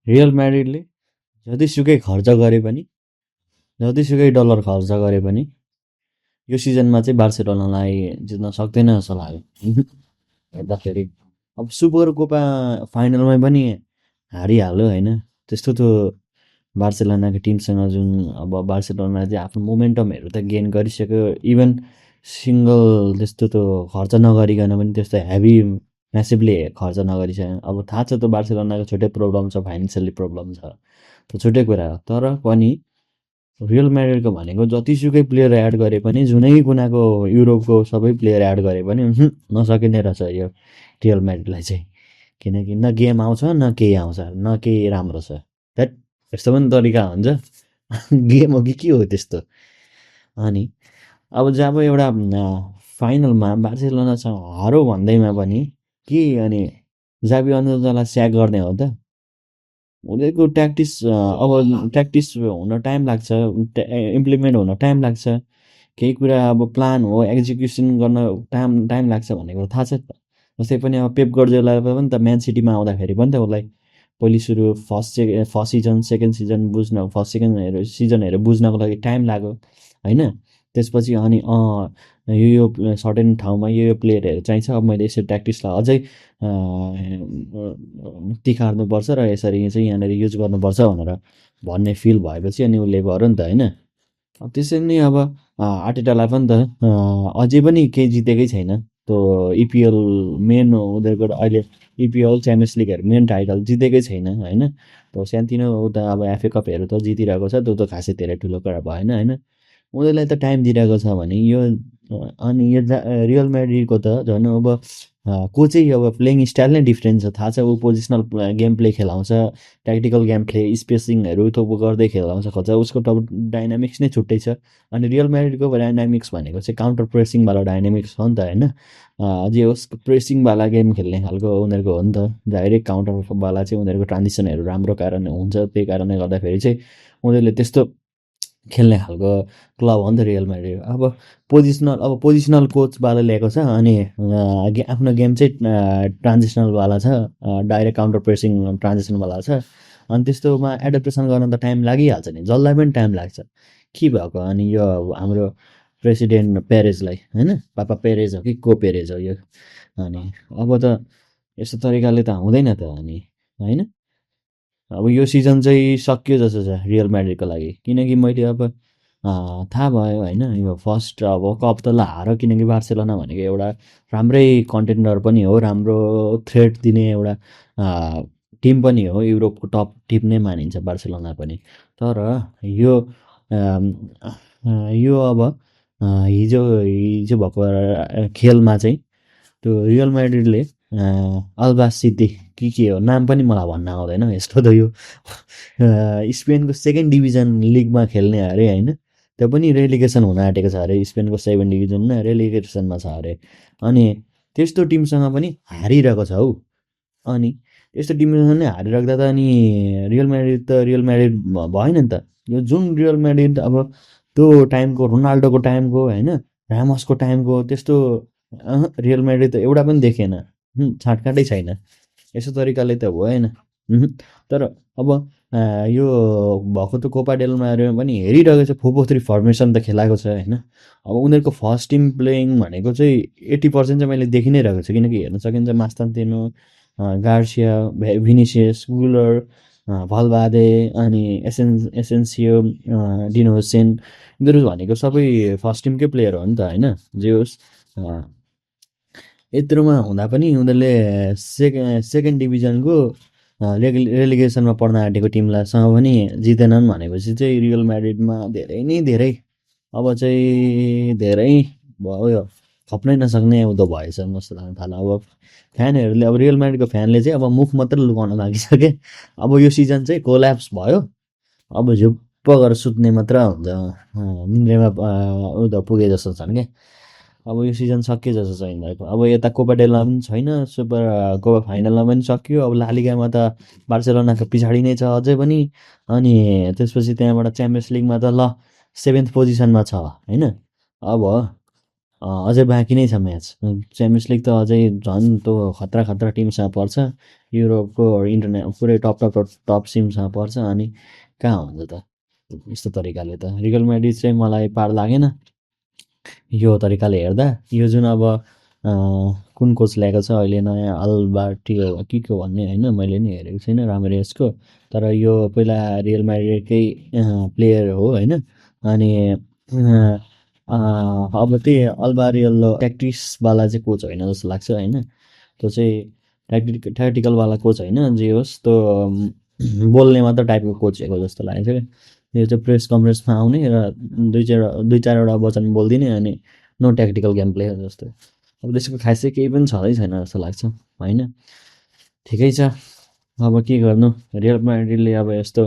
Real म्याड्रिडले जतिसुकै खर्च गरे पनि, जतिसुकै डलर खर्च गरे पनि यो सिजनमा चाहिँ बार्सेलोनालाई जित्न सक्दैन जस्तो लाग्यो। हेर्दाखेरि अब सुपर कोपा फाइनलमै पनि हारिहाल्यो होइन। त्यस्तो त बार्सेलोनाको टिमसँग जुन अब बार्सेलोना चाहिँ आफ्नो मोमेन्टमहरू त गेन गरिसक्यो। इभन सिङ्गल त्यस्तो त खर्च नगरिकन पनि त्यस्तो हेभी म्यासिभली खर्च नगरिसक्यो। अब थाहा छ त बार्सेलोनाको छुट्टै प्रब्लम छ, फाइनेन्सियली प्रब्लम छ, त्यो छुट्टै कुरा हो। तर पनि रियल म्याड्रिडको भनेको जतिसुकै प्लेयर एड गरे पनि, जुनै कुनाको युरोपको सबै प्लेयर एड गरे पनि नसकिने रहेछ यो रियल म्याड्रिडलाई चाहिँ। किनकि न गेम आउँछ न केही आउँछ, न केही राम्रो छ। ध्याट यस्तो पनि तरिका हुन्छ। गेम हो कि के हो त्यस्तो। अनि अब जब एउटा फाइनलमा बार्सेलोनासँग हरौ भन्दैमा पनि कि अनि जाबी अलोन्सोलाई स्याक गर्ने हो त? उनीहरूको ट्याक्टिस हुन टाइम लाग्छ, इम्प्लिमेन्ट हुन टाइम लाग्छ। केही कुरा अब प्लान हो, एक्जिक्युसन गर्न टाइम लाग्छ भनेको थाहा छ त। जस्तै पनि अब पेप गार्डियोला पनि त म्यान सिटीमा आउँदाखेरि पनि त उसलाई पहिले सुरु फर्स्ट सिजन, सेकेन्ड सिजन बुझ्न, फर्स्ट सेकेन्ड सिजनहरू बुझ्नको लागि टाइम लाग्यो होइन। त्यसपछि अनि यो सर्टेन ठाउँमा यो प्लेयरहरू चाहिन्छ, अब मैले यसरी ट्याक्टिसलाई अझै तिखार्नुपर्छ र यसरी चाहिँ यहाँनिर युज गर्नुपर्छ भनेर भन्ने फिल भएपछि अनि उसले गर्यो नि त होइन। अब त्यसरी नै अब आर्टेटालाई पनि त अझै पनि केही जितेकै छैन। त्यो इपिएल मेन उनीहरूको अहिले इपिएल च्याम्पियन्स लिगहरू मेन टाइटल जितेकै छैन होइन। त्यो सानोतिनो उता अब एफए कपहरू त जितिरहेको छ, त्यो त खासै धेरै ठुलो कुरा भएन होइन। उनीहरूलाई त टाइम दिइरहेको छ भने यो अनि यो रियल म्याड्रिडको त झन् अब कोचै अब प्लेइङ स्टाइल नै डिफ्रेन्ट छ। थाहा छ ऊ पोजिसनल गेम प्ले खेलाउँछ, ट्याक्टिकल गेम प्ले स्पेसिङहरू थोपो गर्दै खेलाउँछ खोज्छ, उसको डाइनामिक्स नै छुट्टै छ। अनि रियल म्याड्रिडको डाइनामिक्स भनेको चाहिँ काउन्टर प्रेसिङवाला डाइनामिक्स हो नि त होइन। जे होस् प्रेसिङवाला गेम खेल्ने खालको उनीहरूको हो नि त। डाइरेक्ट काउन्टरवाला चाहिँ उनीहरूको ट्रान्जिसनहरू राम्रो कारण हुन्छ, त्यही कारणले गर्दाखेरि चाहिँ उनीहरूले त्यस्तो खेल्ने खालको क्लब हो नि त रियल म्याड्रिड। अब पोजिसनल कोचबाट ल्याएको छ अनि आफ्नो गेम चाहिँ ट्रान्जिसनलवाला छ, डाइरेक्ट काउन्टर प्रेसिङ ट्रान्जिसनवाला छ। अनि त्यस्तोमा एडप्टेसन गर्न त टाइम लागिहाल्छ नि, जसलाई पनि टाइम लाग्छ। के भएको अनि यो हाम्रो प्रेसिडेन्ट पेरेजलाई होइन, पापा पेरेज हो कि को पेरेज हो यो। अनि अब त यस्तो तरिकाले त हुँदैन त अनि होइन। अब यो सिजन चाहिँ सकियो जस्तो छ रियल म्याड्रिडको लागि। किनकि मैले अब थाहा भयो होइन, यो फर्स्ट अब कप त हार, किनकि बार्सेलोना भनेको एउटा राम्रै कन्टेन्डर पनि हो, राम्रो थ्रेट दिने एउटा टिम पनि हो, युरोपको टप टिम नै मानिन्छ बार्सेलोना पनि। तर यो यो अब हिजो हिजो भएको खेलमा चाहिँ त्यो रियल म्याड्रिडले अल्बास सिटी के हो नाम पनि मलाई भन्न आउँदैन यसको त। यो स्पेनको सेकेन्ड डिभिजन लिगमा खेल्ने अरे होइन, त्यो पनि रेलिगेसन हुन आँटेको छ अरे। स्पेनको सेकेन्ड डिभिजनमा रेलिगेसनमा छ अरे। अनि त्यस्तो टिमसँग पनि हारिरहेको छ हौ। अनि यस्तो टिमसँग नै हारिराख्दा त अनि रियल म्याड्रिड भएन नि त। यो जुन रियल म्याड्रिड अब त्यो टाइमको रोनाल्डोको टाइमको होइन, रामसको टाइमको त्यस्तो रियल म्याड्रिड त एउटा पनि देखेन, छाँटकाँटै छैन। यस्तो तरिकाले त भएन। तर अब यो भएको त कोपा डेल मारेमा पनि हेरिरहेको छ, 4-4-3 फर्मेसन त खेलाएको छ होइन। अब उनीहरूको फर्स्ट टिम प्लेइङ भनेको चाहिँ 80% चाहिँ मैले देखि नै रहेको छु। किनकि हेर्न सकिन्छ मास्तान्तेनो, गार्सिया, भिनिसियस, गुलर, भलबादे अनि एसेन्सियो, डिनोसेन, यिनीहरू भनेको सबै फर्स्ट टिमकै प्लेयर हो नि त होइन। जे होस् यत्रोमा हुँदा पनि उनीहरूले सेकेन्ड डिभिजनको रेलिगेसनमा पढ्न आँटेको टिमलाईसँग पनि जितेनन् भनेपछि चाहिँ रियल म्याड्रिडमा धेरै नै धेरै अब चाहिँ धेरै भयो, खप्नै नसक्ने उँधो भएछ जस्तो लाग्न थाल्यो। अब फ्यानहरूले, अब रियल म्याड्रिडको फ्यानले चाहिँ अब मुख मात्रै लुकाउन लागिसके। अब यो सिजन चाहिँ कोल्याप्स भयो, अब झुप्प गरेर सुत्ने मात्र हुन्छ, निन्द्रेमा उँधो पुगे जस्तो छन् क्या। अब यो सिजन सकियो जस्तो छ यिनीहरूको। अब यता कोपा डेलमा पनि छैन, सुपर कोपा फाइनलमा पनि सकियो। अब लालिगामा त बार्सेलोनाको पछाडि नै छ अझै पनि। अनि त्यसपछि त्यहाँबाट च्याम्पियन्स लिगमा त ल 7th पोजिसनमा छ होइन। अब अझै बाँकी नै छ म्याच। च्याम्पियन्स लिग त अझै झन् त्यो खतरा खतरा टिमसँग पर्छ, युरोपको पुरै टप टप टप टप टिमसँग पर्छ, अनि कहाँ हुन्छ त यस्तो तरिकाले त। रियल म्याड्रिड चाहिँ मलाई पार लागेन यो तरिकाले हेर्दा। यो जुन अब कुन कोच ल्याएको छ अहिले नयाँ अल्बर्टियो के के भन्ने होइन, मैले नि हेरेको छैन राम्ररी यसको, तर यो पहिला रियल म्याड्रिडकै प्लेयर हो होइन। अनि अब त्यही अल्बारियल्लो ट्याक्टिक्सवाला चाहिँ कोच होइन जस्तो लाग्छ होइन। त्यो चाहिँ ट्याक्टिकलवाला कोच होइन, जे होस् त्यो बोल्ने मात्र टाइपको कोच भएको जस्तो लागेको छ क्या। यो चाहिँ प्रेस कन्फरेन्समा आउने र दुई चारवटा वचन बोलिदिने, अनि नो ट्याक्टिकल गेम प्ले जस्तो। अब त्यसको खास चाहिँ केही पनि छँदै छैन जस्तो लाग्छ होइन। ठिकै छ, अब के गर्नु, रियल म्याड्रिडले अब यस्तो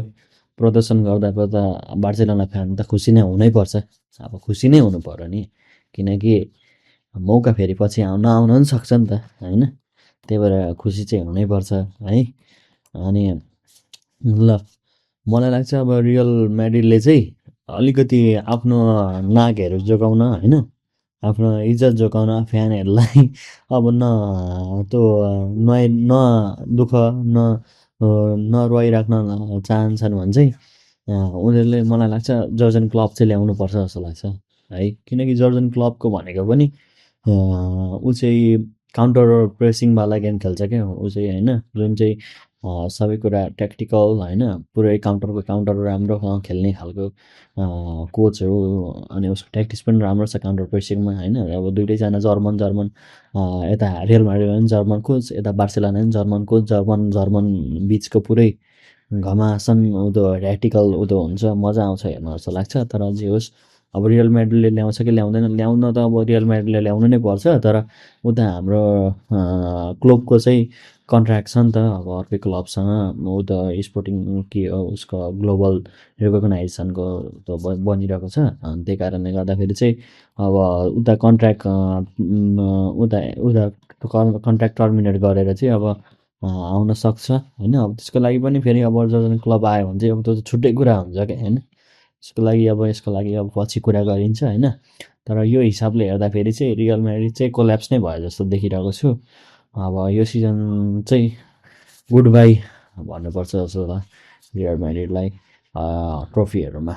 प्रदर्शन गर्दा गर्दा बार्सेलोना फ्यान त खुसी नै हुनैपर्छ। अब खुसी नै हुनु पर्यो नि, किनकि मौका फेरि पछि नआउन पनि सक्छ नि त होइन। त्यही भएर खुसी चाहिँ हुनैपर्छ है। अनि ल, मलाई लाग्छ अब रियल म्याड्रिडले चाहिँ अलिकति आफ्नो नाकहरू जोगाउन होइन, आफ्नो इज्जत जोगाउन फ्यानहरूलाई अब न त्यो न दुःख न नरुवाइराख्न चाहन्छन् भने चाहिँ उनीहरूले मलाई लाग्छ जर्जन क्लब चाहिँ ल्याउनुपर्छ जस्तो लाग्छ है। किनकि जर्जन क्लबको भनेको पनि ऊ चाहिँ काउन्टर प्रेसिङवाला गेम खेल्छ क्या ऊ चाहिँ होइन, जुन चाहिँ सबै कुरा ट्याक्टिकल होइन, पुरै काउन्टर राम्रो खेल्ने खालको कोच हो। अनि उसको ट्याक्टिक्स पनि राम्रो छ काउन्टर प्रेसिङमा होइन। अब दुइटैजना जर्मन जर्मन यता रियल म्याड्रिड पनि जर्मन कोच, यता बार्सेलोना पनि जर्मन कोच, जर्मन जर्मन बिचको पुरै घमासान उँधो ट्याक्टिकल उँधो हुन्छ, मजा आउँछ हेर्न जस्तो लाग्छ। तर जे होस्, अब रियल म्याड्रिडले ल्याउँछ कि ल्याउँदैन, ल्याउन त अब रियल म्याड्रिडले ल्याउनु नै पर्छ, तर उता हाम्रो क्लबको चाहिँ कन्ट्र्याक्ट छ नि त अब अर्कै क्लबसँग, ऊ त स्पोर्टिङ के हो उसको ग्लोबल रिकगनाइजेसनको त बनिरहेको छ। अनि त्यही कारणले गर्दाखेरि चाहिँ अब उता कन्ट्र्याक्ट उता उता कन्ट्र्याक्ट टर्मिनेट गरेर चाहिँ अब आउन सक्छ होइन। अब त्यसको लागि पनि फेरि अब जर्जन क्लब आयो भने चाहिँ अब त्यो त छुट्टै कुरा हुन्छ क्या होइन। यसको लागि अब पछि कुरा गरिन्छ होइन। तर यो हिसाबले हेर्दाखेरि चाहिँ रियल म्याड्रिड चाहिँ कोल्याप्स नै भयो जस्तो देखिरहेको छु। अब यो सिजन चाहिँ गुड बाई भन्नुपर्छ जस्तो छ रियल म्याड्रिडलाई ट्रफीहरूमा।